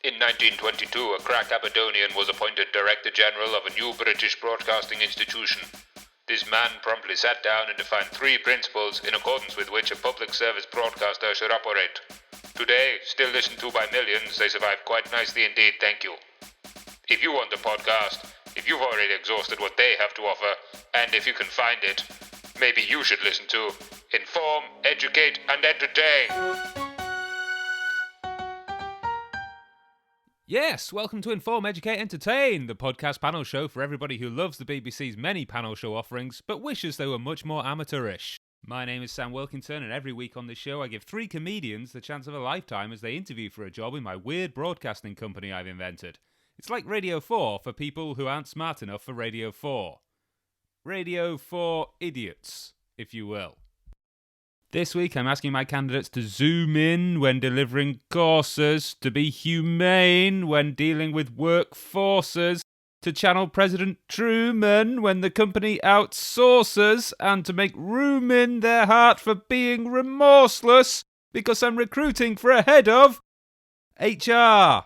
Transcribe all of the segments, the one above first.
In 1922, a crack Aberdonian was appointed Director General of a new British broadcasting institution. This man promptly sat down and defined 3 principles in accordance with which a public service broadcaster should operate. Today, still listened to by millions, they survive quite nicely indeed, thank you. If you want a podcast, if you've already exhausted what they have to offer, and if you can find it, maybe you should listen to Inform, Educate, and Entertain. Yes, welcome to Inform, Educate, Entertain, the podcast panel show for everybody who loves the BBC's many panel show offerings, but wishes they were much more amateurish. My name is Sam Wilkinson, and every week on this show I give 3 comedians the chance of a lifetime as they interview for a job in my weird broadcasting company I've invented. It's like Radio 4 for people who aren't smart enough for Radio 4. Radio 4 idiots, if you will. This week I'm asking my candidates to zoom in when delivering courses, to be humane when dealing with workforces, to channel President Truman when the company outsources, and to make room in their heart for being remorseless because I'm recruiting for a head of HR.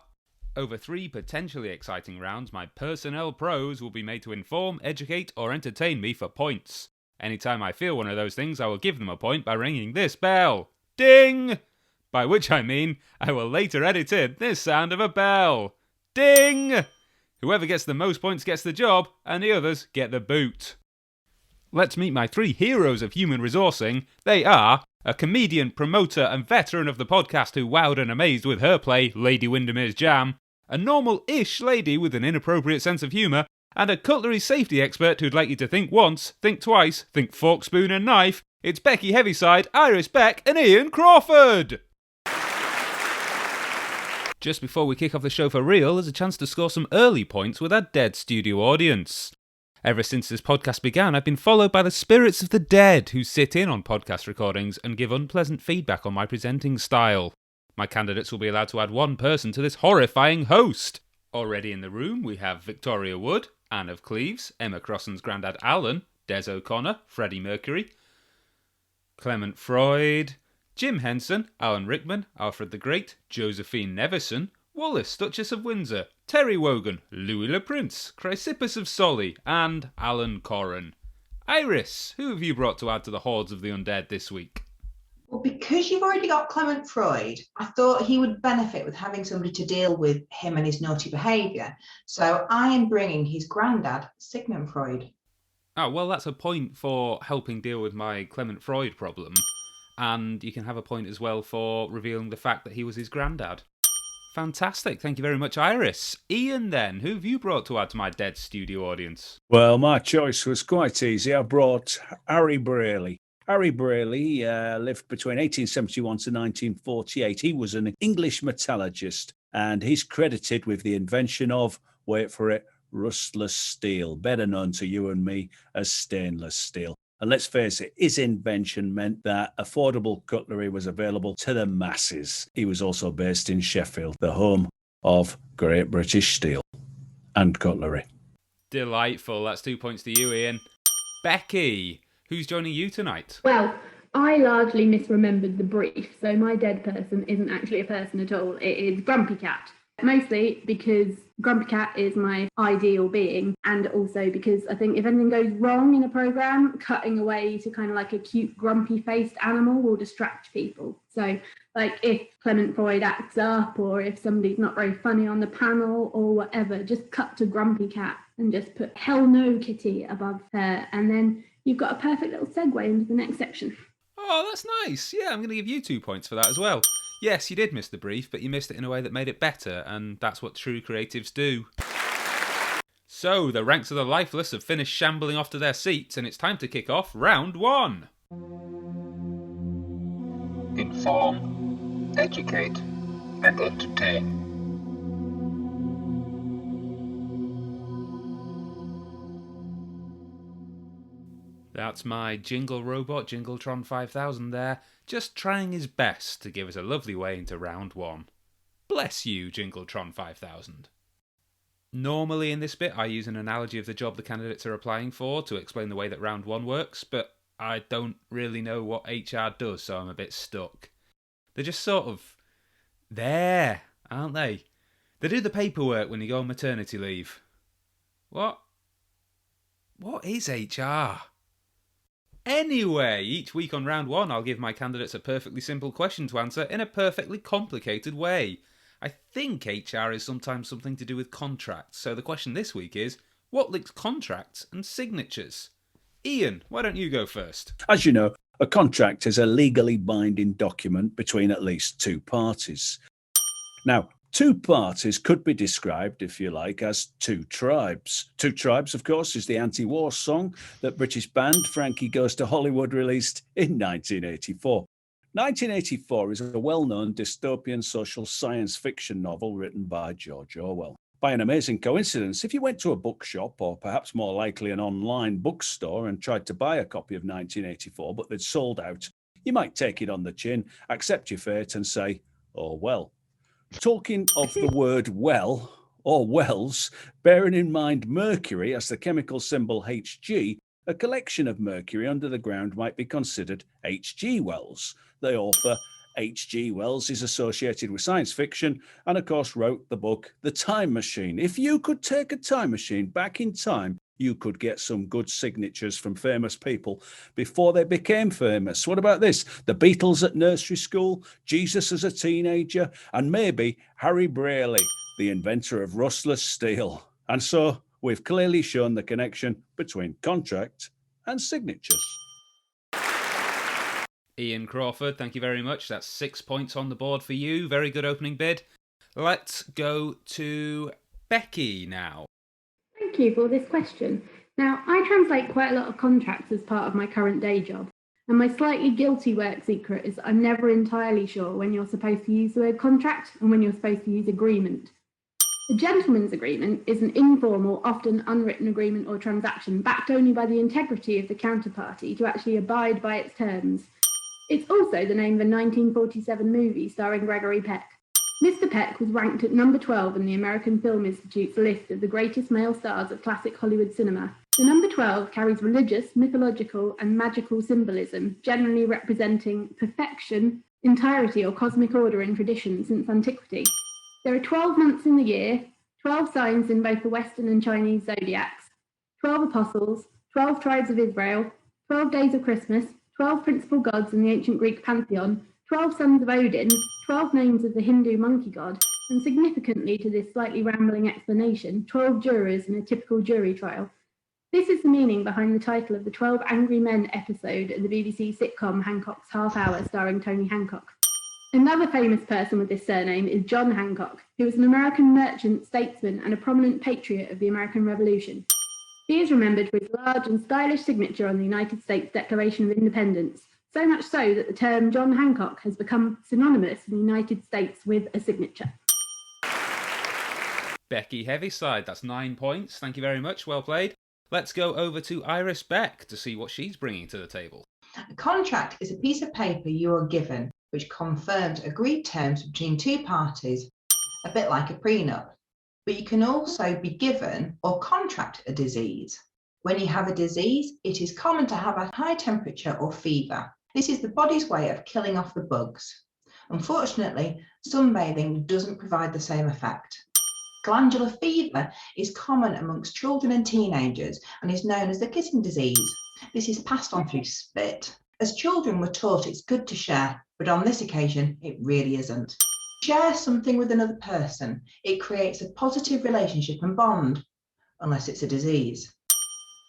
Over 3 potentially exciting rounds, my personnel pros will be made to inform, educate, or entertain me for points. Anytime I feel one of those things, I will give them a point by ringing this bell. Ding! By which I mean, I will later edit in this sound of a bell. Ding! Whoever gets the most points gets the job, and the others get the boot. Let's meet my 3 heroes of human resourcing. They are a comedian, promoter, and veteran of the podcast who wowed and amazed with her play, Lady Windermere's Jam, a normal-ish lady with an inappropriate sense of humour, and a cutlery safety expert who'd like you to think once, think twice, think fork, spoon and knife. It's Becky Heavyside, Iris Beck and Ian Crawford! Just before we kick off the show for real, there's a chance to score some early points with our dead studio audience. Ever since this podcast began, I've been followed by the spirits of the dead who sit in on podcast recordings and give unpleasant feedback on my presenting style. My candidates will be allowed to add 1 person to this horrifying host. Already in the room, we have Victoria Wood, Anne of Cleves, Emma Crosson's granddad Alan, Des O'Connor, Freddie Mercury, Clement Freud, Jim Henson, Alan Rickman, Alfred the Great, Josephine Neveson, Wallace, Duchess of Windsor, Terry Wogan, Louis Le Prince, Chrysippus of Solly, and Alan Corran. Iris, who have you brought to add to the hordes of the undead this week? Well, because you've already got Clement Freud, I thought he would benefit with having somebody to deal with him and his naughty behaviour. So I am bringing his granddad, Sigmund Freud. Oh, well, that's a point for helping deal with my Clement Freud problem. And you can have a point as well for revealing the fact that he was his granddad. Fantastic. Thank you very much, Iris. Ian, then, who have you brought to add to my dead studio audience? Well, my choice was quite easy. I brought Harry Braley. Harry Braley lived between 1871 to 1948. He was an English metallurgist, and he's credited with the invention of, wait for it, rustless steel, better known to you and me as stainless steel. And let's face it, his invention meant that affordable cutlery was available to the masses. He was also based in Sheffield, the home of Great British Steel and Cutlery. Delightful. That's 2 points to you, Ian. Becky, who's joining you tonight? Well, I largely misremembered the brief, so my dead person isn't actually a person at all. It is Grumpy Cat. Mostly because Grumpy Cat is my ideal being, and also because I think if anything goes wrong in a programme, cutting away to kind of like a cute grumpy-faced animal will distract people. So, like, if Clement Freud acts up, or if somebody's not very funny on the panel, or whatever, just cut to Grumpy Cat and just put Hell No Kitty above her, and then you've got a perfect little segue into the next section. Oh, that's nice. Yeah, I'm going to give you 2 points for that as well. Yes, you did miss the brief, but you missed it in a way that made it better, and that's what true creatives do. So, the ranks of the lifeless have finished shambling off to their seats, and it's time to kick off round 1. Inform, educate, and entertain. That's my jingle robot, Jingletron 5000 there, just trying his best to give us a lovely way into round 1. Bless you, Jingletron 5000. Normally in this bit I use an analogy of the job the candidates are applying for to explain the way that round 1 works, but I don't really know what HR does, so I'm a bit stuck. They're just sort of there, aren't they? They do the paperwork when you go on maternity leave. What? What is HR? Anyway, each week on round 1, I'll give my candidates a perfectly simple question to answer in a perfectly complicated way. I think HR is sometimes something to do with contracts, so the question this week is, what links contracts and signatures? Ian, why don't you go first? As you know, a contract is a legally binding document between at least two parties. Now, two parties could be described, if you like, as two tribes. Two Tribes, of course, is the anti-war song that British band Frankie Goes to Hollywood released in 1984. 1984 is a well-known dystopian social science fiction novel written by George Orwell. By an amazing coincidence, if you went to a bookshop, or perhaps more likely an online bookstore, and tried to buy a copy of 1984, but they'd sold out, you might take it on the chin, accept your fate and say, oh well. Talking of the word well, or wells, bearing in mind mercury as the chemical symbol Hg, a collection of mercury under the ground might be considered H.G. Wells. The author, H.G. Wells, is associated with science fiction and, of course, wrote the book The Time Machine. If you could take a time machine back in time, you could get some good signatures from famous people before they became famous. What about this? The Beatles at nursery school, Jesus as a teenager, and maybe Harry Braley, the inventor of rustless steel. And so we've clearly shown the connection between contract and signatures. Ian Crawford, thank you very much. That's 6 points on the board for you. Very good opening bid. Let's go to Becky now. Thank you for this question. Now, I translate quite a lot of contracts as part of my current day job, and my slightly guilty work secret is I'm never entirely sure when you're supposed to use the word contract and when you're supposed to use agreement. A gentleman's agreement is an informal, often unwritten agreement or transaction backed only by the integrity of the counterparty to actually abide by its terms. It's also the name of a 1947 movie starring Gregory Peck. Mr. Peck was ranked at number 12 in the American Film Institute's list of the greatest male stars of classic Hollywood cinema. The number 12 carries religious, mythological, and magical symbolism, generally representing perfection, entirety, or cosmic order in tradition since antiquity. There are 12 months in the year, 12 signs in both the Western and Chinese zodiacs, 12 apostles, 12 tribes of Israel, 12 days of Christmas, 12 principal gods in the ancient Greek pantheon, 12 sons of Odin, 12 names of the Hindu monkey god, and significantly to this slightly rambling explanation, 12 jurors in a typical jury trial. This is the meaning behind the title of the 12 Angry Men episode of the BBC sitcom Hancock's Half Hour starring Tony Hancock. Another famous person with this surname is John Hancock, who was an American merchant, statesman, and a prominent patriot of the American Revolution. He is remembered for his large and stylish signature on the United States Declaration of Independence, so much so that the term John Hancock has become synonymous in the United States with a signature. Becky Heavyside, that's 9 points. Thank you very much, well played. Let's go over to Iris Beck to see what she's bringing to the table. A contract is a piece of paper you are given which confirms agreed terms between two parties, a bit like a prenup. But you can also be given or contract a disease. When you have a disease, it is common to have a high temperature or fever. This is the body's way of killing off the bugs. Unfortunately, sunbathing doesn't provide the same effect. Glandular fever is common amongst children and teenagers and is known as the kissing disease. This is passed on through spit. As children were taught it's good to share, but on this occasion, it really isn't. Share something with another person. It creates a positive relationship and bond, unless it's a disease.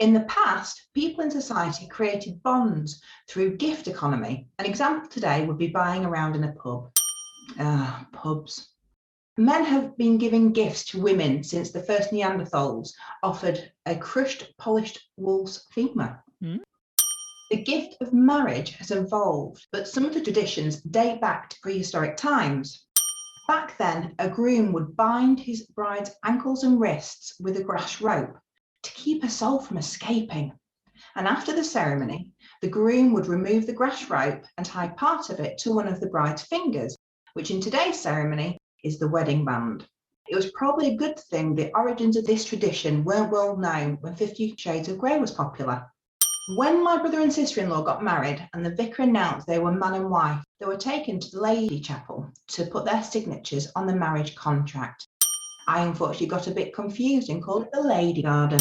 In the past, people in society created bonds through gift economy. An example today would be buying around in a pub. Pubs. Men have been giving gifts to women since the first Neanderthals offered a crushed, polished wolf's femur. The gift of marriage has evolved, but some of the traditions date back to prehistoric times. Back then, a groom would bind his bride's ankles and wrists with a grass rope to keep her soul from escaping. And after the ceremony, the groom would remove the grass rope and tie part of it to one of the bride's fingers, which in today's ceremony is the wedding band. It was probably a good thing the origins of this tradition weren't well known when 50 Shades of Grey was popular. When my brother and sister-in-law got married and the vicar announced they were man and wife, they were taken to the Lady Chapel to put their signatures on the marriage contract. I unfortunately got a bit confused and called it the Lady Garden.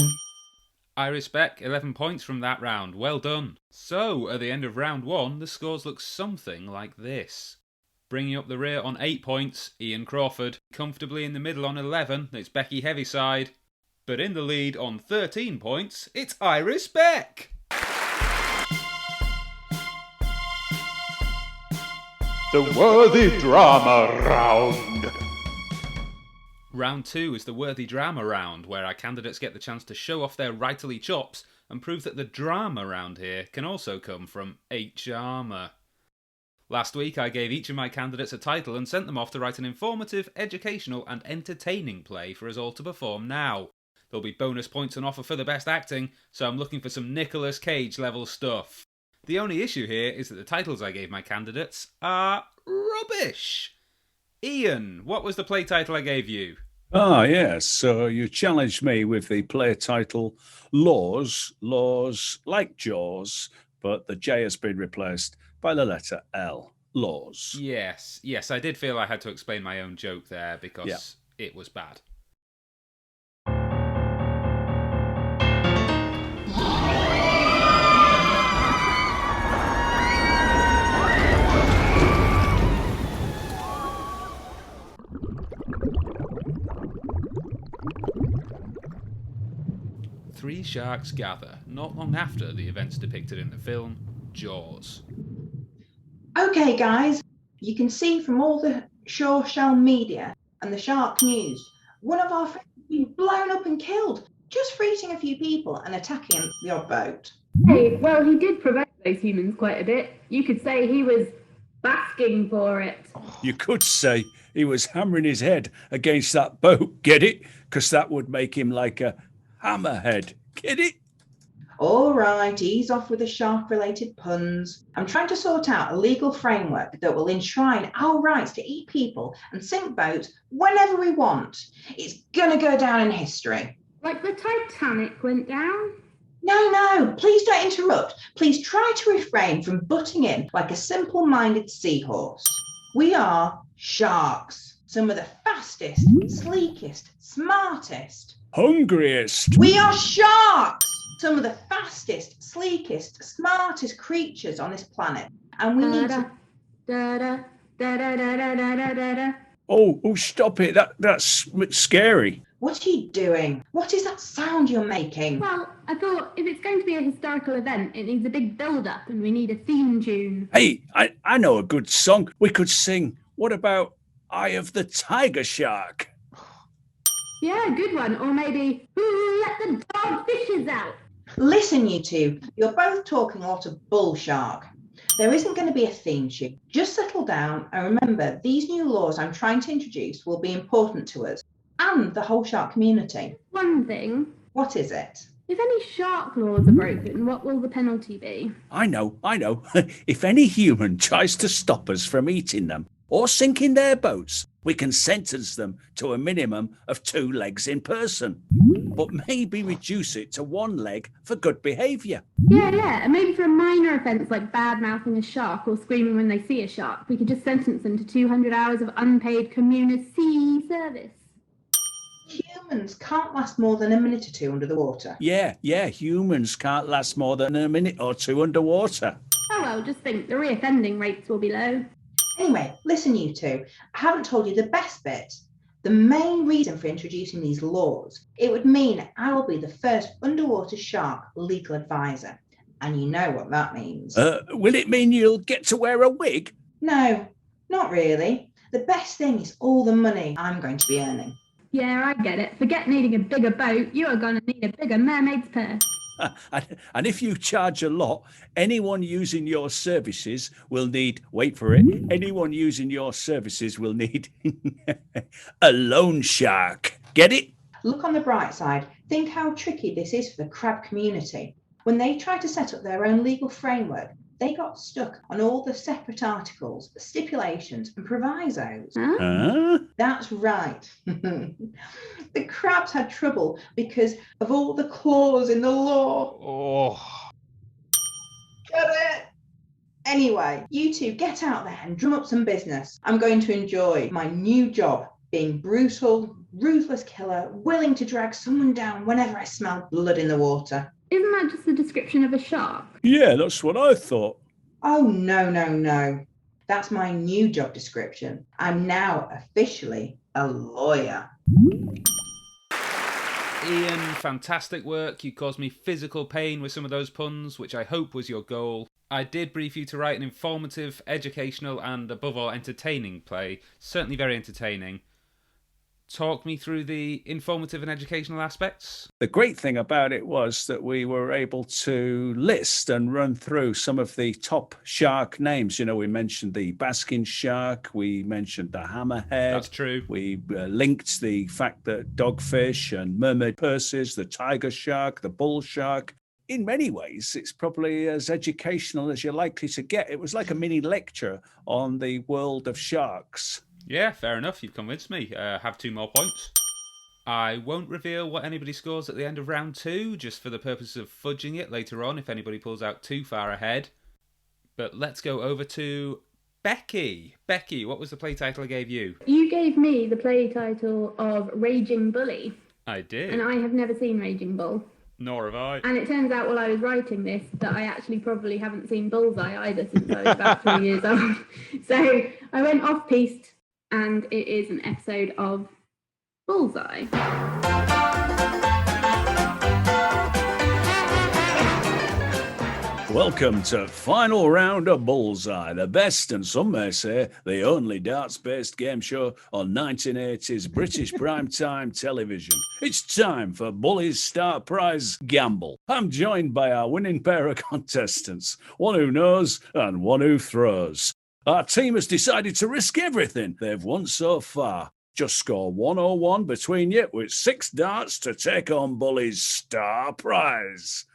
Iris Beck, 11 points from that round. Well done. So, at the end of round 1, the scores look something like this. Bringing up the rear on 8 points, Ian Crawford. Comfortably in the middle on 11, it's Becky Heavyside. But in the lead on 13 points, it's Iris Beck. The Worthy Drama Round. Round 2 is the Worthy Drama Round, where our candidates get the chance to show off their writerly chops and prove that the drama round here can also come from H-armour. Last week I gave each of my candidates a title and sent them off to write an informative, educational and entertaining play for us all to perform now. There'll be bonus points on offer for the best acting, so I'm looking for some Nicolas Cage level stuff. The only issue here is that the titles I gave my candidates are rubbish. Ian, what was the play title I gave you? Ah, yes. So you challenged me with the play title Laws like Jaws, but the J has been replaced by the letter L. Laws. Yes, I did feel I had to explain my own joke there because it was bad. Three sharks gather, not long after the events depicted in the film Jaws. Okay, guys, you can see from all the shell media and the shark news, one of our friends has been blown up and killed just for eating a few people and attacking the odd boat. Hey, well, he did provoke those humans quite a bit. You could say he was basking for it. You could say he was hammering his head against that boat, get it? Because that would make him like a hammerhead, get it? All right, ease off with the shark-related puns. I'm trying to sort out a legal framework that will enshrine our rights to eat people and sink boats whenever we want. It's gonna go down in history. Like the Titanic went down? No, please don't interrupt. Please try to refrain from butting in like a simple-minded seahorse. We are sharks, some of the fastest, sleekest, smartest. Hungriest. We are sharks, some of the fastest, sleekest, smartest creatures on this planet. And we need to... Oh, stop it. That's scary. What are you doing? What is that sound you're making? Well, I thought if it's going to be a historical event, it needs a big build-up and we need a theme tune. Hey, I know a good song we could sing. What about Eye of the Tiger Shark? Yeah, good one. Or maybe, Who Let the Dog Fishes Out? Listen, you two, you're both talking a lot of bull shark. There isn't going to be a theme tune. Just settle down and remember, these new laws I'm trying to introduce will be important to us and the whole shark community. One thing. What is it? If any shark laws are broken, what will the penalty be? I know. If any human tries to stop us from eating them or sinking their boats, we can sentence them to a minimum of 2 legs in person, but maybe reduce it to 1 leg for good behaviour. Yeah, and maybe for a minor offence like bad-mouthing a shark or screaming when they see a shark, we could just sentence them to 200 hours of unpaid community service. Humans can't last more than a minute or 2 under the water. Yeah, humans can't last more than a minute or 2 underwater. Oh well, just think, the reoffending rates will be low. Anyway, listen, you two, I haven't told you the best bit. The main reason for introducing these laws, it would mean I'll be the first underwater shark legal advisor. And you know what that means. Will it mean you'll get to wear a wig? No, not really. The best thing is all the money I'm going to be earning. Yeah, I get it. Forget needing a bigger boat, you are going to need a bigger mermaid's purse. And if you charge a lot, anyone using your services will need, wait for it, anyone using your services will need a loan shark. Get it? Look on the bright side. Think how tricky this is for the crab community. When they tried to set up their own legal framework, they got stuck on all the separate articles, stipulations and provisos. Huh? That's right. The crabs had trouble because of all the clause in the law. Oh. Get it? Anyway, you two get out there and drum up some business. I'm going to enjoy my new job being brutal, ruthless killer, willing to drag someone down whenever I smell blood in the water. Isn't that just the description of a shark? Yeah, that's what I thought. Oh, no. That's my new job description. I'm now officially a lawyer. Ian, fantastic work. You caused me physical pain with some of those puns, which I hope was your goal. I did brief you to write an informative, educational, and above all, entertaining play. Certainly very entertaining. Talk me through the informative and educational aspects. The great thing about it was that we were able to list and run through some of the top shark names. You know, we mentioned the basking shark, we mentioned the hammerhead. That's true. We linked the fact that dogfish and mermaid purses, the tiger shark, the bull shark. In many ways, it's probably as educational as you're likely to get. It was like a mini lecture on the world of sharks. Yeah, fair enough. You've convinced me. Have 2 more points. I won't reveal what anybody scores at the end of round 2, just for the purpose of fudging it later on if anybody pulls out too far ahead. But let's go over to Becky. Becky, what was the play title I gave you? You gave me the play title of Raging Bully. I did. And I have never seen Raging Bull. Nor have I. And it turns out while I was writing this that I actually probably haven't seen Bullseye either since I was about 3 years old. So I went off-piste, and it is an episode of Bullseye. Welcome to Final Round of Bullseye, the best and some may say the only darts-based game show on 1980s British primetime television. It's time for Bully's Start Prize Gamble. I'm joined by our winning pair of contestants, one who knows and one who throws. Our team has decided to risk everything they've won so far. Just score 101 between you with 6 darts to take on Bully's Star Prize.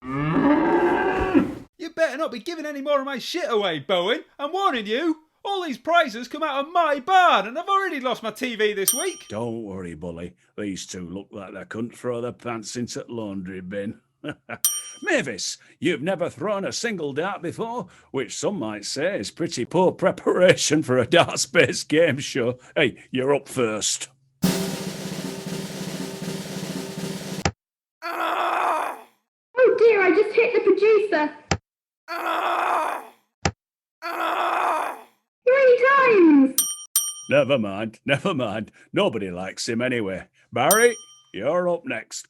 You better not be giving any more of my shit away, Bowen. I'm warning you. All these prizes come out of my barn, and I've already lost my TV this week. Don't worry, Bully. These two look like they couldn't throw their pants into the laundry bin. Mavis, you've never thrown a single dart before, which some might say is pretty poor preparation for a darts-based game show. Hey, you're up first. Oh dear, I just hit the producer. 3 times! Never mind. Nobody likes him anyway. Barry, you're up next.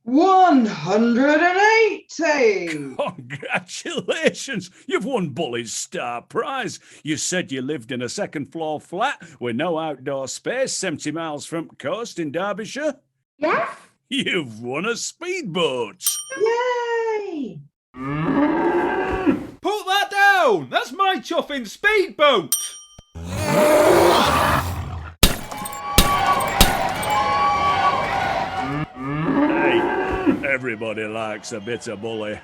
$180. Congratulations! You've won Bully's Star Prize. You said you lived in a second-floor flat with no outdoor space 70 miles from the coast in Derbyshire. Yes? You've won a speedboat. Yay! Put that down! That's my chuffing speedboat! Hey, everybody likes a bit of Bully.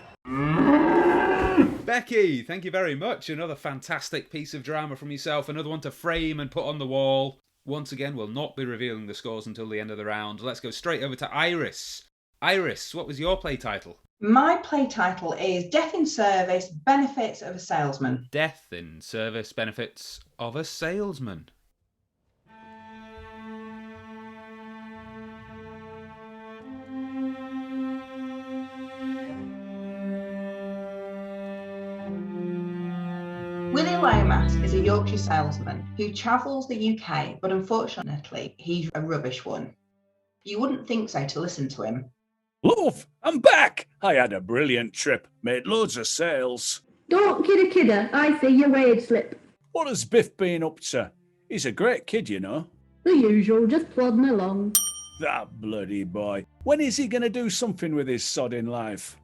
Becky, thank you very much. Another fantastic piece of drama from yourself. Another one to frame and put on the wall. Once again, we'll not be revealing the scores until the end of the round. Let's go straight over to Iris. Iris, what was your play title? My play title is Death in Service, Benefits of a Salesman. Death in Service, Benefits of a Salesman. Willie Lomas is a Yorkshire salesman who travels the UK, but unfortunately, he's a rubbish one. You wouldn't think so to listen to him. Love, I'm back. I had a brilliant trip, made loads of sales. Don't kidder, I see your wage slip. What has Biff been up to? He's a great kid, you know. The usual, just plodding along. That bloody boy. When is he going to do something with his sodding life?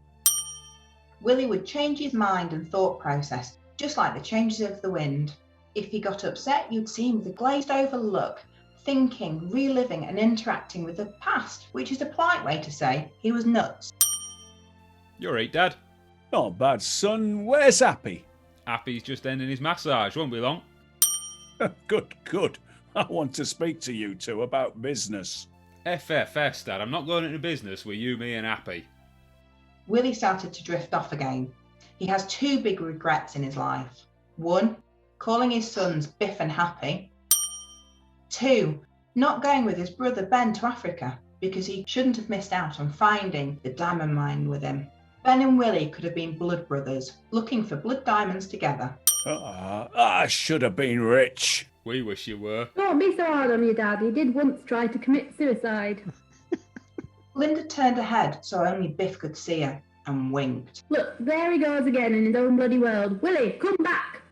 Willie would change his mind and thought process, just like the changes of the wind. If he got upset, you'd see him with a glazed over look, thinking, reliving and interacting with the past, which is a polite way to say he was nuts. You're right, Dad. Not bad, son. Where's Happy? Happy's just ending his massage, won't be long. Good. I want to speak to you two about business. FFS, Dad. I'm not going into business with you, me and Happy. Willie started to drift off again. He has 2 big regrets in his life. 1. Calling his sons Biff and Happy. 2. Not going with his brother Ben to Africa because he shouldn't have missed out on finding the diamond mine with him. Ben and Willie could have been blood brothers, looking for blood diamonds together. I should have been rich. We wish you were. Don't be so hard on your dad. He did once try to commit suicide. Linda turned her head so only Biff could see her and winked. Look, there he goes again in his own bloody world. Willie, come back.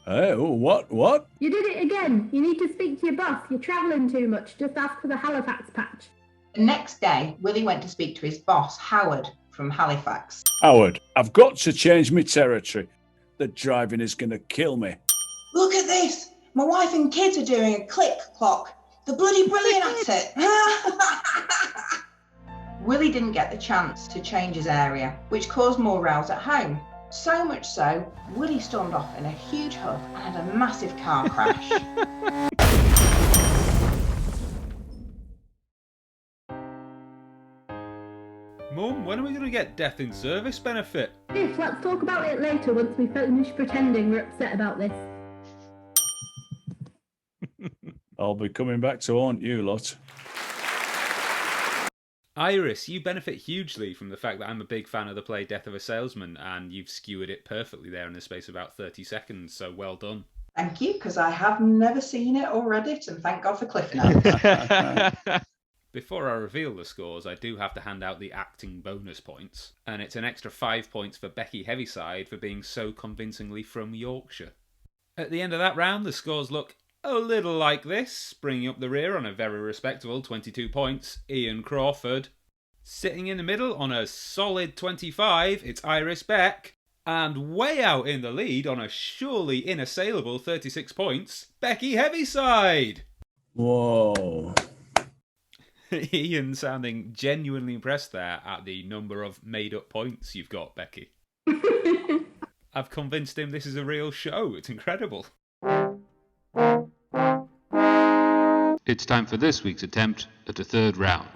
Oh, what? You did it again. You need to speak to your boss. You're travelling too much. Just ask for the Halifax patch. The next day, Willie went to speak to his boss, Howard, from Halifax. Howard, I've got to change my territory. The driving is going to kill me. Look at this. My wife and kids are doing a click clock. They're bloody brilliant at it. Willie didn't get the chance to change his area, which caused more rows at home. So much so, Willie stormed off in a huge huff and had a massive car crash. Mum, when are we going to get death in service benefit? Biff, let's talk about it later once we finish pretending we're upset about this. I'll be coming back to haunt you lot. Iris, you benefit hugely from the fact that I'm a big fan of the play Death of a Salesman, and you've skewered it perfectly there in the space of about 30 seconds, so well done. Thank you, because I have never seen it or read it, and thank God for Cliff Notes. Before I reveal the scores, I do have to hand out the acting bonus points, and it's an extra 5 points for Becky Heavyside for being so convincingly from Yorkshire. At the end of that round, the scores look a little like this. Bringing up the rear on a very respectable 22 points, Ian Crawford. Sitting in the middle on a solid 25, it's Iris Beck. And way out in the lead on a surely inassailable 36 points, Becky Heavyside. Whoa. Ian sounding genuinely impressed there at the number of made-up points you've got, Becky. I've convinced him this is a real show. It's incredible. It's time for this week's attempt at the third round.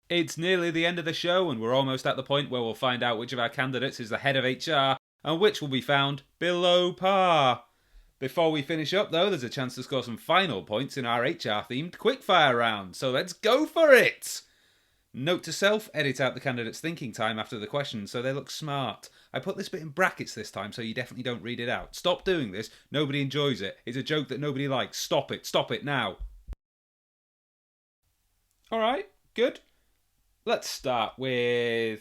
It's nearly the end of the show, and we're almost at the point where we'll find out which of our candidates is the head of HR and which will be found below par. Before we finish up, though, there's a chance to score some final points in our HR-themed quickfire round, so let's go for it! Note to self, edit out the candidate's thinking time after the questions so they look smart. I put this bit in brackets this time so you definitely don't read it out. Stop doing this. Nobody enjoys it. It's a joke that nobody likes. Stop it. Stop it now. Alright, good. Let's start with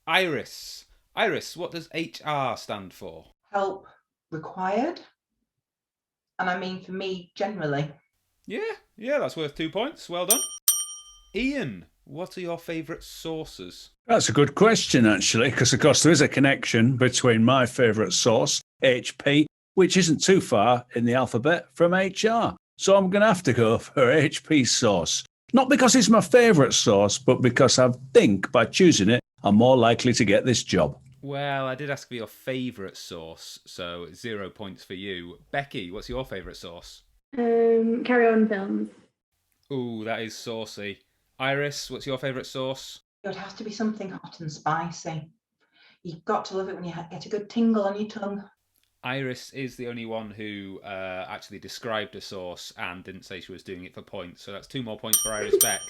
Iris. Iris, what does HR stand for? Help required. And I mean for me, generally. Yeah, that's worth 2 points. Well done. Ian, what are your favourite sauces? That's a good question, actually, because, of course, there is a connection between my favourite sauce, HP, which isn't too far in the alphabet from HR. So I'm going to have to go for HP sauce. Not because it's my favourite sauce, but because I think by choosing it, I'm more likely to get this job. Well, I did ask for your favourite sauce, so 0 points for you. Becky, what's your favourite sauce? Carry On Films. Ooh, that is saucy. Iris, what's your favourite sauce? It would have to be something hot and spicy. You've got to love it when you get a good tingle on your tongue. Iris is the only one who actually described a sauce and didn't say she was doing it for points, so that's 2 more points for Iris Beck.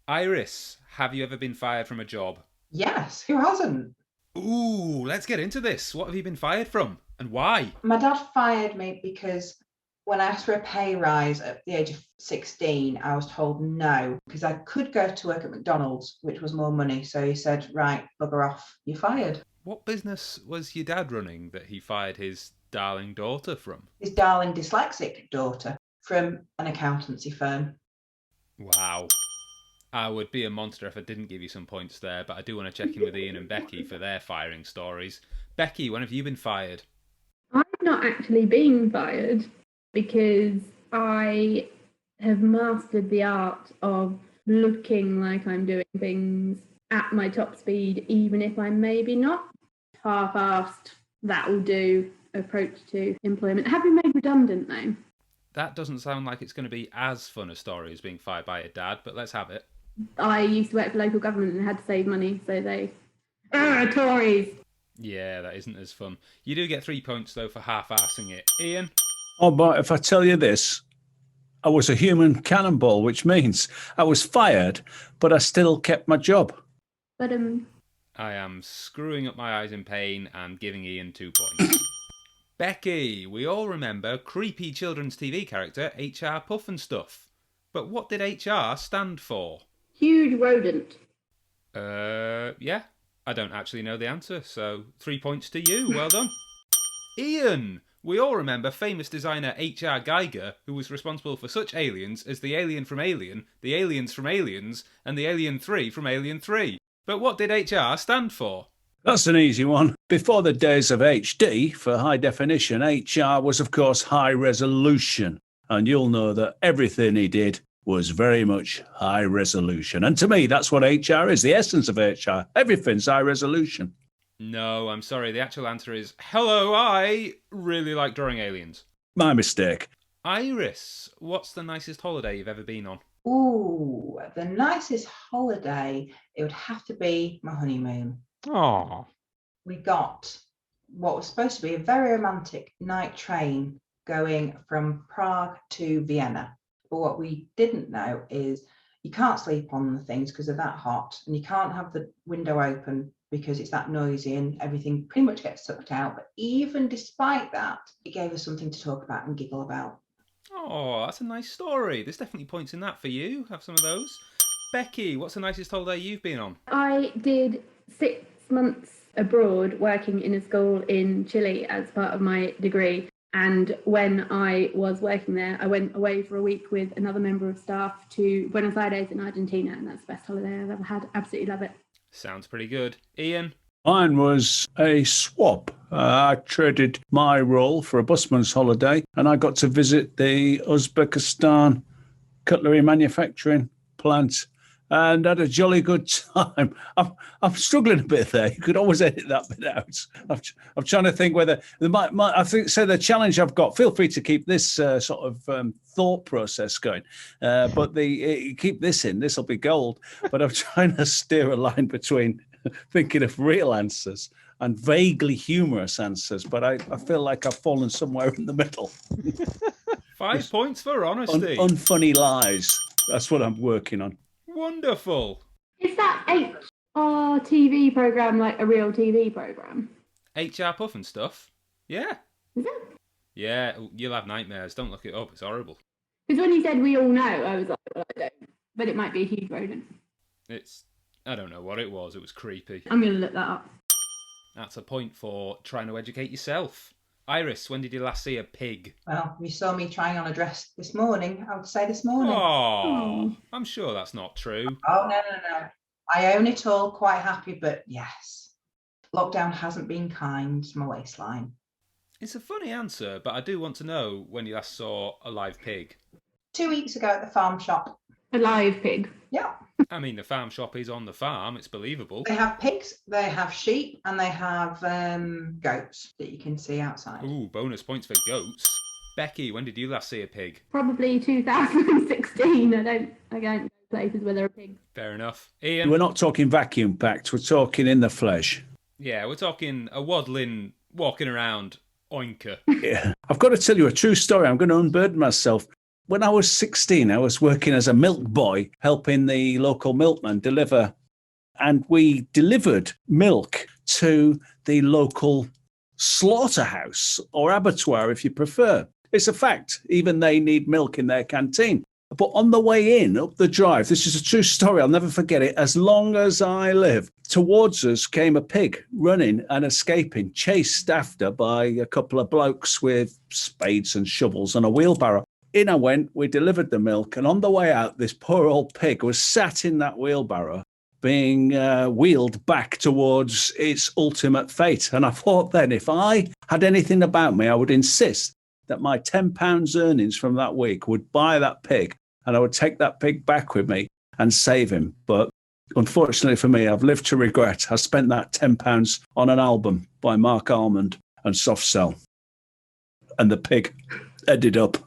Iris, have you ever been fired from a job? Yes, who hasn't? Ooh, let's get into this. What have you been fired from and why? My dad fired me because when I asked for a pay rise at the age of 16, I was told no, because I could go to work at McDonald's, which was more money. So he said, right, bugger off, you're fired. What business was your dad running that he fired his darling daughter from? His darling dyslexic daughter from an accountancy firm. Wow. I would be a monster if I didn't give you some points there, but I do want to check in with Ian and Becky for their firing stories. Becky, when have you been fired? I've not actually been fired because I have mastered the art of looking like I'm doing things at my top speed, even if I'm maybe not. Half-assed, that'll do approach to employment. Have been made redundant though. That doesn't sound like it's going to be as fun a story as being fired by your dad, but let's have it. I used to work for local government and had to save money, so they... Tories! Yeah, that isn't as fun. You do get 3 points, though, for half-arsing it. Ian? Oh, but if I tell you this, I was a human cannonball, which means I was fired, but I still kept my job. But I am screwing up my eyes in pain and giving Ian 2 points. Becky, we all remember creepy children's TV character HR Puff and Stuff. But what did HR stand for? huge rodent. Yeah, I don't actually know the answer, so 3 points to you. Well done. Ian, we all remember famous designer H.R. Geiger, who was responsible for such aliens as the Alien from Alien, the Aliens from Aliens, and the Alien 3 from Alien 3. But what did HR stand for? That's an easy one. Before the days of HD, for high definition, HR was, of course, high resolution. And you'll know that everything he did was very much high resolution. And to me, that's what HR is, the essence of HR. Everything's high resolution. No, I'm sorry. The actual answer is, hello, I really like drawing aliens. My mistake. Iris, what's the nicest holiday you've ever been on? Ooh, the nicest holiday, it would have to be my honeymoon. Oh. We got what was supposed to be a very romantic night train going from Prague to Vienna. But what we didn't know is you can't sleep on the things because they're that hot, and you can't have the window open because it's that noisy and everything pretty much gets sucked out. But even despite that, it gave us something to talk about and giggle about. Oh, that's a nice story. There's definitely points in that for you. Have some of those. Becky, what's the nicest holiday you've been on? I did 6 months abroad working in a school in Chile as part of my degree. And when I was working there, I went away for a week with another member of staff to Buenos Aires in Argentina. And that's the best holiday I've ever had. Absolutely love it. Sounds pretty good. Ian? Mine was a swap. I traded my role for a busman's holiday, and I got to visit the Uzbekistan cutlery manufacturing plant and had a jolly good time. I'm struggling a bit there. You could always edit that bit out. I'm trying to think whether I think so. The challenge I've got. Feel free to keep this sort of thought process going, but keep this in. This will be gold. But I'm trying to steer a line between thinking of real answers and vaguely humorous answers. But I feel like I've fallen somewhere in the middle. 5 points for honesty. Unfunny lies. That's what I'm working on. Wonderful. Is that HR TV program like a real TV program? HR Puff and Stuff? Yeah. Is it? Yeah, you'll have nightmares. Don't look it up. It's horrible. Because when you said we all know, I was like, well, I don't. But it might be a huge rodent. I don't know what it was. It was creepy. I'm going to look that up. That's a point for trying to educate yourself. Iris, when did you last see a pig? Well, you saw me trying on a dress this morning. I would say this morning. Oh, I'm sure that's not true. Oh, no. I own it all, quite happy, but yes. Lockdown hasn't been kind to my waistline. It's a funny answer, but I do want to know when you last saw a live pig. 2 weeks ago at the farm shop. A live pig. Yeah. I mean, the farm shop is on the farm. It's believable. They have pigs, they have sheep, and they have goats that you can see outside. Ooh, bonus points for goats. Becky, when did you last see a pig? Probably 2016. I don't go places where there are pigs. Fair enough. Ian? We're not talking vacuum packed. We're talking in the flesh. Yeah, we're talking a waddling, walking around oinker. Yeah. I've got to tell you a true story. I'm going to unburden myself. When I was 16, I was working as a milk boy, helping the local milkman deliver. And we delivered milk to the local slaughterhouse or abattoir, if you prefer. It's a fact. Even they need milk in their canteen. But on the way in, up the drive, this is a true story. I'll never forget it. As long as I live, towards us came a pig running and escaping, chased after by a couple of blokes with spades and shovels and a wheelbarrow. In I went, we delivered the milk, and on the way out, this poor old pig was sat in that wheelbarrow being wheeled back towards its ultimate fate. And I thought then, if I had anything about me, I would insist that my £10 earnings from that week would buy that pig, and I would take that pig back with me and save him. But unfortunately for me, I've lived to regret. I spent that £10 on an album by Mark Almond and Soft Cell. And the pig ended up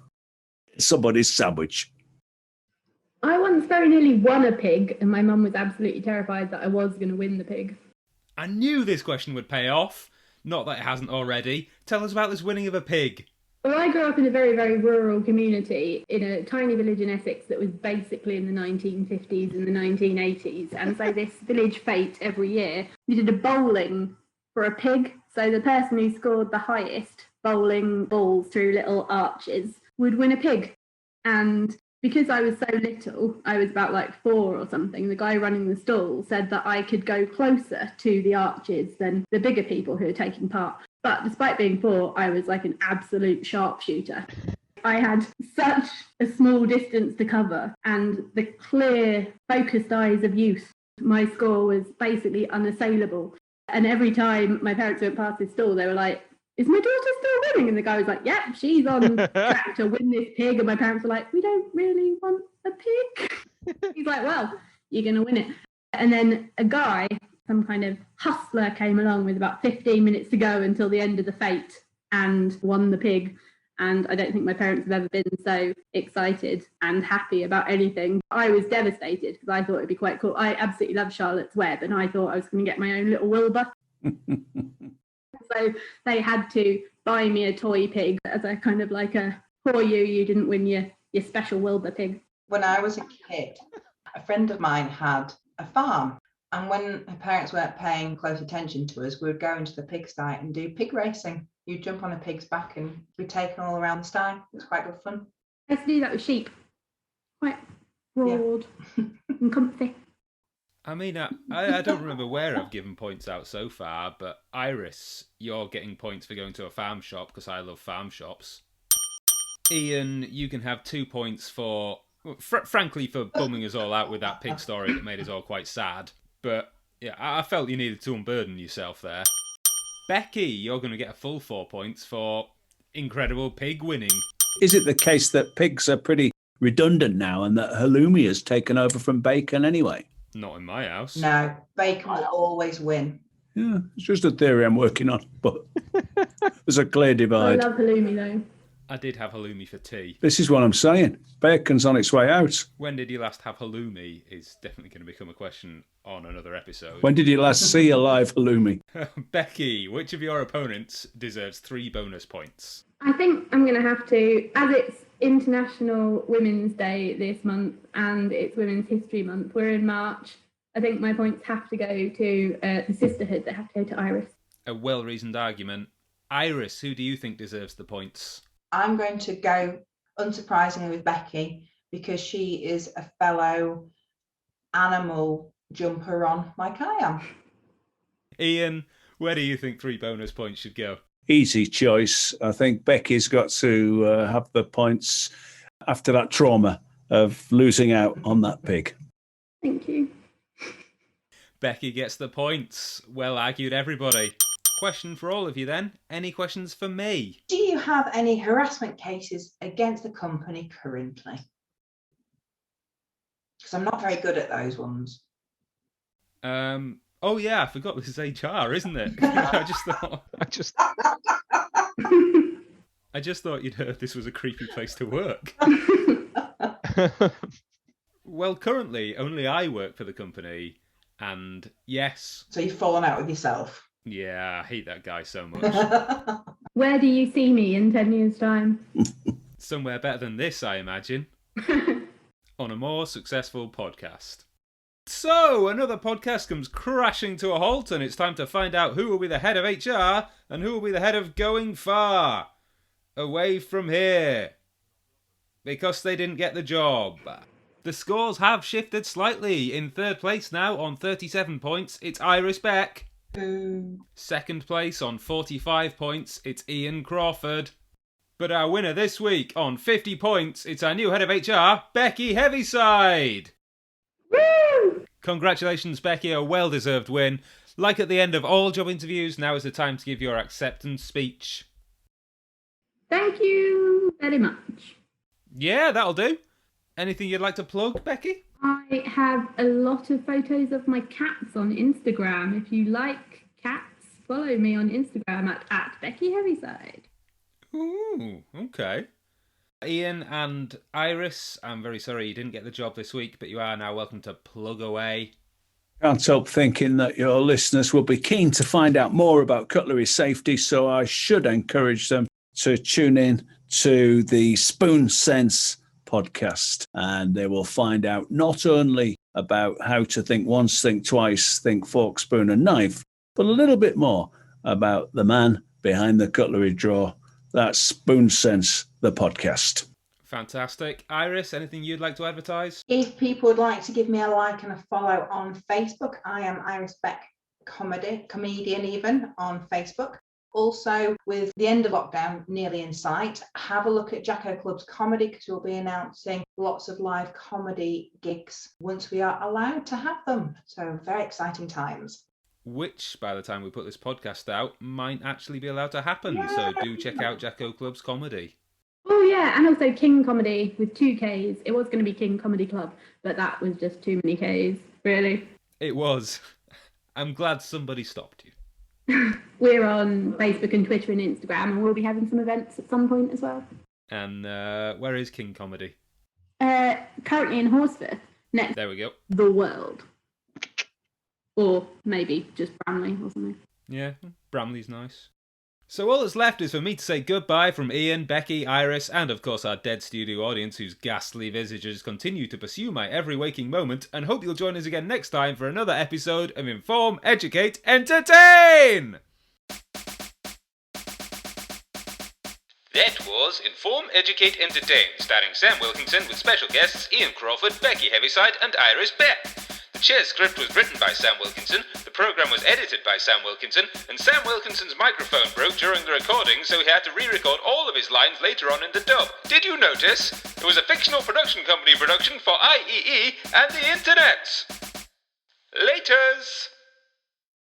somebody's sandwich. I once very nearly won a pig, and my mum was absolutely terrified that I was going to win the pig. I knew this question would pay off. Not that it hasn't already. Tell us about this winning of a pig. Well, I grew up in a very, very rural community in a tiny village in Essex that was basically in the 1950s and the 1980s. And so this village fete every year, we did a bowling for a pig. So the person who scored the highest bowling balls through little arches would win a pig. And because I was so little, I was about like 4 or something, the guy running the stall said that I could go closer to the arches than the bigger people who were taking part. But despite being 4, I was like an absolute sharpshooter. I had such a small distance to cover and the clear, focused eyes of youth. My score was basically unassailable. And every time my parents went past this stall, they were like, "Is my daughter still winning?" And the guy was like, "Yep, she's on track to win this pig." And my parents were like, "We don't really want a pig." He's like, "Well, you're going to win it." And then a guy, some kind of hustler, came along with about 15 minutes to go until the end of the fete and won the pig. And I don't think my parents have ever been so excited and happy about anything. I was devastated because I thought it'd be quite cool. I absolutely love Charlotte's Web and I thought I was going to get my own little Wilbur. So they had to buy me a toy pig as a kind of like a, poor you didn't win your special Wilbur pig. When I was a kid, a friend of mine had a farm. And when her parents weren't paying close attention to us, we would go into the pigsty and do pig racing. You'd jump on a pig's back and be taken all around the sty. It was quite good fun. I used to do that with sheep. Quite broad and comfy. I mean, I don't remember where I've given points out so far, but Iris, you're getting points for going to a farm shop because I love farm shops. Ian, you can have 2 points for, frankly, for bumming us all out with that pig story that made us all quite sad. But yeah, I felt you needed to unburden yourself there. Becky, you're going to get a full 4 points for incredible pig winning. Is it the case that pigs are pretty redundant now and that halloumi has taken over from bacon anyway? Not in my house. No, bacon will always win. Yeah, it's just a theory I'm working on, but there's a clear divide. I love halloumi though. I did have halloumi for tea. This is what I'm saying. Bacon's on its way out. When did you last have halloumi is definitely going to become a question on another episode. When did you last see a live halloumi? Becky, which of your opponents deserves 3 bonus points? I think I'm going to have to, as it's International Women's Day this month and it's Women's History Month, we're in March, I think my points have to go to the sisterhood. They have to go to Iris. A well-reasoned argument. Iris, who do you think deserves the points? I'm going to go, unsurprisingly, with Becky because she is a fellow animal jumper on like I am. Ian, where do you think 3 bonus points should go? Easy choice. I think Becky's got to have the points after that trauma of losing out on that pig. Thank you. Becky gets the points. Well argued, everybody. Question for all of you then. Any questions for me? Do you have any harassment cases against the company currently? Because I'm not very good at those ones. Oh yeah, I forgot this is HR, isn't it? I just thought you'd heard this was a creepy place to work. Well, currently only I work for the company, and yes. So you've fallen out with yourself. Yeah, I hate that guy so much. Where do you see me in 10 years' time? Somewhere better than this, I imagine. On a more successful podcast. So, another podcast comes crashing to a halt, and it's time to find out who will be the head of HR and who will be the head of Going Far. Away from here. Because they didn't get the job. The scores have shifted slightly. In third place now on 37 points, it's Iris Beck. Second place on 45 points, it's Ian Crawford. But our winner this week on 50 points, it's our new head of HR, Becky Heavyside. Woo! Congratulations, Becky, a well-deserved win. Like at the end of all job interviews, now is the time to give your acceptance speech. Thank you very much. Yeah, that'll do. Anything you'd like to plug, Becky? I have a lot of photos of my cats on Instagram. If you like cats, follow me on Instagram at Becky Heavyside. Ooh, okay. Ian and Iris, I'm very sorry you didn't get the job this week, but you are now welcome to plug away. Can't help thinking that your listeners will be keen to find out more about cutlery safety, so I should encourage them to tune in to the Spoon Sense podcast, and they will find out not only about how to think once, think twice, think fork, spoon and knife, but a little bit more about the man behind the cutlery drawer. That's Spoon Sense, the podcast. Fantastic. Iris, anything you'd like to advertise? If people would like to give me a like and a follow on Facebook, I am Iris Beck comedian even on Facebook. Also, with the end of lockdown nearly in sight, have a look at Jacko Club's comedy, because we'll be announcing lots of live comedy gigs once we are allowed to have them. So very exciting times. Which, by the time we put this podcast out, might actually be allowed to happen. Yeah. So do check out Jacko Club's comedy. Oh yeah, and also King Comedy with 2 Ks. It was going to be King Comedy Club, but that was just too many Ks, really. It was. I'm glad somebody stopped you. We're on Facebook and Twitter and Instagram, and we'll be having some events at some point as well. And where is King Comedy? Currently in Horsforth. Next. There we go. The World. Or maybe just Bramley or something. Yeah, Bramley's nice. So all that's left is for me to say goodbye from Ian, Becky, Iris, and of course our dead studio audience whose ghastly visages continue to pursue my every waking moment, and hope you'll join us again next time for another episode of Inform, Educate, Entertain! That was Inform, Educate, Entertain, starring Sam Wilkinson with special guests Ian Crawford, Becky Heavyside, and Iris Beck. The Chair's script was written by Sam Wilkinson, the programme was edited by Sam Wilkinson, and Sam Wilkinson's microphone broke during the recording, so he had to re-record all of his lines later on in the dub. Did you notice? It was a fictional production company production for IEE and the Internet. Laters!